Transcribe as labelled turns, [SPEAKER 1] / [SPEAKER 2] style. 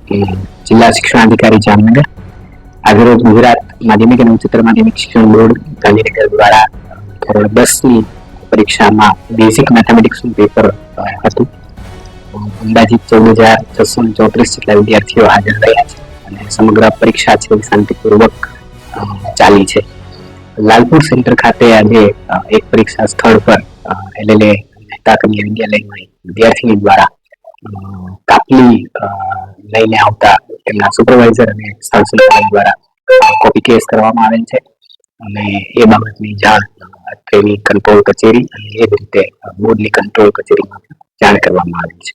[SPEAKER 1] જિલ્લા શિક્ષણાધિકારી જામનગર આજરોજ ગુજરાત માધ્યમિક અને ઉચ્ચતર માધ્યમિક શિક્ષણ બોર્ડ ગાંધીનગર દ્વારા ધોરણ 10 ની પરીક્ષામાં બેઝિક મેથેમેટિક્સનું પેપર હતું. અંદાજિત 14,634 જેટલા વિદ્યાર્થીઓ હાજર રહ્યા છે અને સમગ્ર પરીક્ષા છે શાંતિપૂર્વક ચાલી છે. લાલપુર સેન્ટર ખાતે આજે એક પરીક્ષા સ્થળ પર LLA મહેતા કન્યા વિદ્યાલયની વિદ્યાર્થીની દ્વારા કાપલી લઈને આવતા તેમના સુપરવાઇઝર અને સ્થળ સંચાલક દ્વારા કોપી કેસ કરવામાં આવેલ છે અને એ બાબતની જાણ ટ્રેનિંગ કંટ્રોલ કચેરી અને એ જ રીતે બોર્ડની કંટ્રોલ કચેરીમાં જાણ કરવામાં આવી છે.